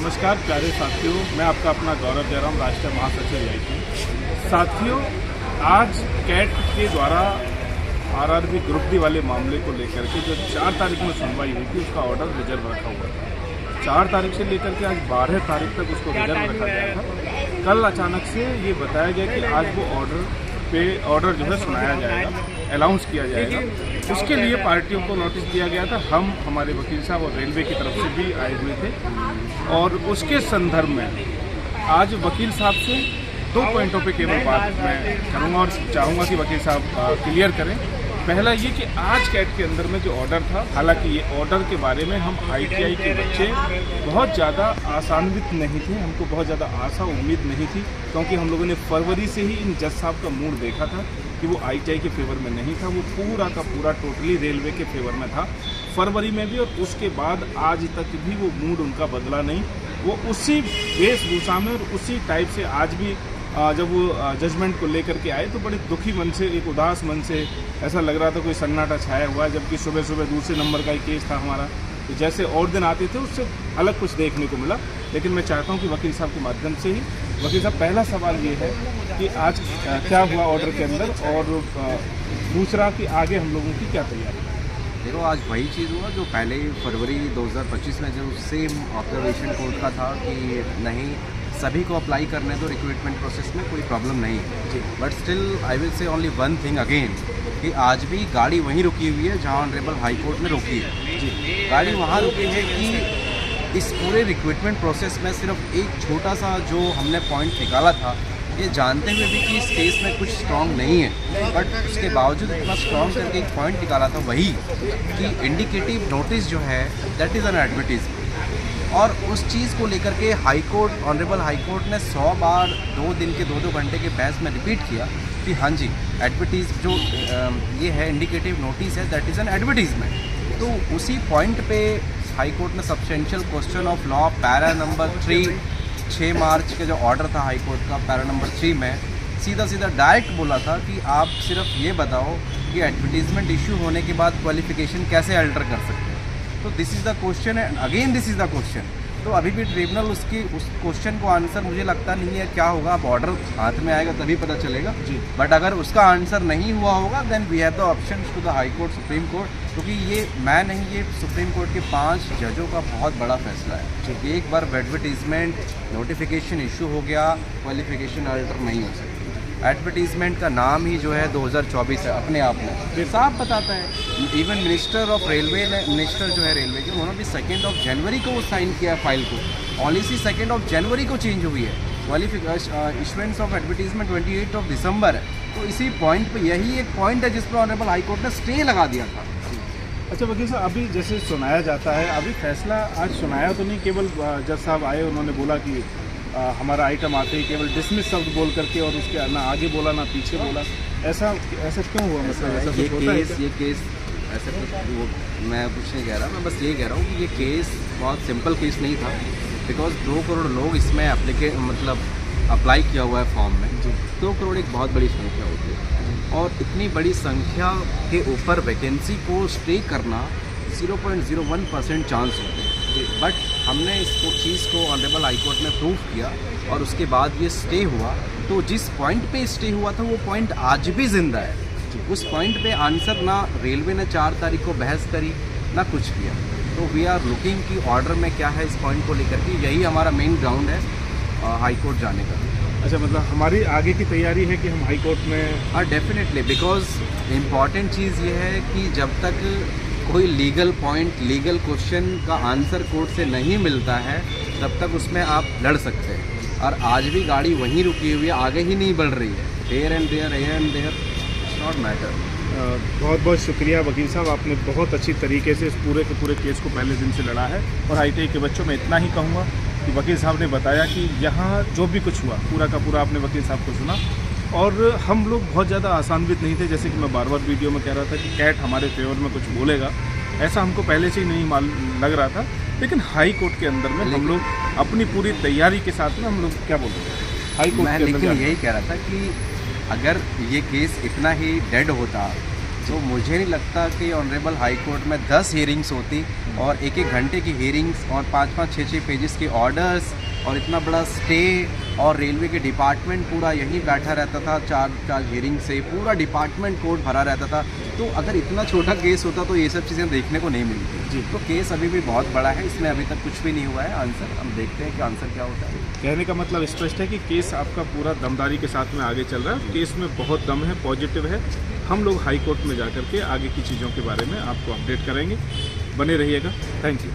नमस्कार प्यारे साथियों, मैं आपका अपना गौरव जयराम, राष्ट्रीय महासचिव AIT। साथियों, आज कैट के द्वारा RRB ग्रुप डी वाले मामले को लेकर के जो 4 तारीख में सुनवाई हुई थी, उसका ऑर्डर रिजर्व रखा हुआ था। 4 तारीख से लेकर के आज 12 तारीख तक उसको रिजर्व रखा गया था। कल अचानक से ये बताया गया कि आज वो ऑर्डर जो है सुनाया जाएगा, अनाउंस किया जाएगा। उसके लिए पार्टियों को नोटिस दिया गया था। हम हमारे वकील साहब और रेलवे की तरफ से भी आए हुए थे और उसके संदर्भ में आज वकील साहब से 2 पॉइंटों पे केवल बात मैं करूँगा और चाहूँगा कि वकील साहब क्लियर करें। पहला ये कि आज कैट के अंदर में जो ऑर्डर था, हालांकि ये ऑर्डर के बारे में हम ITI के बच्चे बहुत ज़्यादा आशान्वित नहीं थे, हमको बहुत ज़्यादा आशा उम्मीद नहीं थी, क्योंकि हम लोगों ने फरवरी से ही इन जज साहब का मूड देखा था कि वो ITI के फेवर में नहीं था, वो पूरा का पूरा टोटली रेलवे के फेवर में था फरवरी में भी, और उसके बाद आज तक भी वो मूड उनका बदला नहीं। वो उसी वेशभूषा में और उसी टाइप से आज भी जब वो जजमेंट को लेकर के आए तो बड़े दुखी मन से, एक उदास मन से, ऐसा लग रहा था कोई सन्नाटा छाया हुआ है। जबकि सुबह सुबह दूसरे नंबर का ही केस था हमारा, तो जैसे और दिन आते थे उससे अलग कुछ देखने को मिला। लेकिन मैं चाहता हूं कि वकील साहब के माध्यम से ही, वकील साहब, पहला सवाल ये है कि आज क्या हुआ ऑर्डर के अंदर, और दूसरा कि आगे हम लोगों की क्या तैयारी है। देखो, आज वही चीज़ हुआ जो पहले फरवरी 2025 में जो सेम ऑब्जर्वेशन कोर्ट का था कि नहीं, सभी को अप्लाई करने दो, रिक्रूटमेंट प्रोसेस में कोई प्रॉब्लम नहीं है। But still I will say only one thing again कि आज भी गाड़ी वहीं रुकी हुई है जहां ऑनरेबल हाई कोर्ट ने रोकी है। गाड़ी वहां रुकी है कि इस पूरे रिक्रूटमेंट प्रोसेस में सिर्फ एक छोटा सा जो हमने पॉइंट निकाला था, ये जानते हुए भी कि इस केस में कुछ स्ट्रॉन्ग नहीं है, बट उसके बावजूद इतना स्ट्रॉन्ग करके एक पॉइंट निकाला था, वही कि इंडिकेटिव नोटिस जो है दैट इज़ एन एडवर्टीजमेंट। और उस चीज़ को लेकर के high court, honourable high court ने 100 बार 2 दिन के 2-2 घंटे के बहस में रिपीट किया कि हाँ जी, एडवर्टीज जो ये है इंडिकेटिव नोटिस है, दैट इज़ एन एडवर्टीजमेंट। तो उसी पॉइंट पे हाई कोर्ट ने substantial question of law para number 3, 6 मार्च के जो ऑर्डर था हाई कोर्ट का, पैरा नंबर 3 में सीधा डायरेक्ट बोला था कि आप सिर्फ ये बताओ कि एडवर्टीजमेंट इशू होने के बाद क्वालिफिकेशन कैसे अल्टर कर सकते हैं। तो this is the question and again this is the question. तो अभी भी ट्रिब्यूनल उस क्वेश्चन को आंसर मुझे लगता नहीं है क्या होगा। अब ऑर्डर हाथ में आएगा तभी पता चलेगा जी। बट अगर उसका आंसर नहीं हुआ होगा then we have the option to the high court, supreme court, क्योंकि ये मैं नहीं, ये सुप्रीम कोर्ट के 5 जजों का बहुत बड़ा फैसला है कि एक बार एडवर्टीजमेंट नोटिफिकेशन इशू हो गया, क्वालिफिकेशन अल्टर नहीं हो सकती। एडवर्टीजमेंट का नाम ही जो है 2024 है अपने आप में, साफ बताता है। इवन मिनिस्टर ऑफ रेलवे ने, मिनिस्टर जो है रेलवे के, उन्होंने भी 2 जनवरी को वो साइन किया फाइल को। पॉलिसी 2 जनवरी को चेंज हुई है, क्वालिफिकेशन इशुएंस ऑफ एडवर्टीजमेंट 28 दिसंबर है। तो इसी पॉइंट पे यही एक पॉइंट है जिस पर ऑनरेबल हाई कोर्ट ने स्टे लगा दिया था। अच्छा वकील साहब, अभी जैसे सुनाया जाता है, अभी फैसला आज सुनाया तो नहीं, केवल जज साहब आए, उन्होंने बोला कि हमारा आइटम आते ही केवल डिसमिस शब्द बोल करके, और उसके ना आगे बोला ना पीछे बोला, ऐसा क्यों हुआ? मतलब ये केस ऐसे वो मैं कुछ नहीं कह रहा, मैं बस ये कह रहा हूँ कि ये केस बहुत सिंपल केस नहीं था, बिकॉज 2 करोड़ लोग इसमें अप्लाई किया हुआ है फॉर्म में। 2 करोड़ एक बहुत बड़ी संख्या होती है, और इतनी बड़ी संख्या के ऊपर वैकेंसी को स्टे करना 0.01% चांस होते हैं। बट हमने इस चीज़ को ऑनरेबल हाई कोर्ट ने प्रूव किया और उसके बाद ये स्टे हुआ। तो जिस पॉइंट पे स्टे हुआ था वो पॉइंट आज भी जिंदा है। उस पॉइंट पे आंसर ना रेलवे ने 4 तारीख को बहस करी ना कुछ किया। तो वी आर लुकिंग कि ऑर्डर में क्या है इस पॉइंट को लेकर के, यही हमारा मेन ग्राउंड है हाई कोर्ट जाने का। अच्छा, मतलब हमारी आगे की तैयारी है कि हम हाई कोर्ट में? हाँ, डेफिनेटली, बिकॉज इम्पॉर्टेंट चीज़ ये है कि जब तक कोई लीगल पॉइंट, लीगल क्वेश्चन का आंसर कोर्ट से नहीं मिलता है तब तक उसमें आप लड़ सकते हैं। और आज भी गाड़ी वहीं रुकी हुई है, आगे ही नहीं बढ़ रही है। Here and there it's not matter. बहुत बहुत शुक्रिया वकील साहब, आपने बहुत अच्छी तरीके से इस पूरे के पूरे केस को पहले दिन से लड़ा है। और ITI के बच्चों में इतना ही कहूँगा कि वकील साहब ने बताया कि यहाँ जो भी कुछ हुआ पूरा का पूरा आपने वकील साहब को सुना, और हम लोग बहुत ज़्यादा आशान्वित नहीं थे। जैसे कि मैं बार बार वीडियो में कह रहा था कि कैट हमारे फेवर में कुछ बोलेगा, ऐसा हमको पहले से ही नहीं लग रहा था। लेकिन हाई कोर्ट के अंदर में हम लोग अपनी पूरी तैयारी के साथ में हम लोग क्या बोल रहे हैं हाई कोर्ट के अंदर। लेकिन यही कह रहा था कि अगर ये केस इतना ही डेड होता तो मुझे नहीं लगता कि ऑनरेबल हाई कोर्ट में 10 हियरिंग्स होती और एक एक घंटे की हियरिंग्स और 5-5 6-6 पेजेस के ऑर्डर्स और इतना बड़ा स्टे और रेलवे के डिपार्टमेंट पूरा यहीं बैठा रहता था। 4 हियरिंग से पूरा डिपार्टमेंट कोर्ट भरा रहता था। तो अगर इतना छोटा केस होता तो ये सब चीज़ें देखने को नहीं मिलती जी। तो केस अभी भी बहुत बड़ा है, इसमें अभी तक कुछ भी नहीं हुआ है आंसर। हम देखते हैं कि आंसर क्या होता है। कहने का मतलब स्पष्ट है कि केस आपका पूरा दमदारी के साथ में आगे चल रहा है। केस में बहुत दम है, पॉजिटिव है। हम लोग हाई कोर्ट में जाकर के आगे की चीज़ों के बारे में आपको अपडेट करेंगे। बने रहिएगा। Thank you.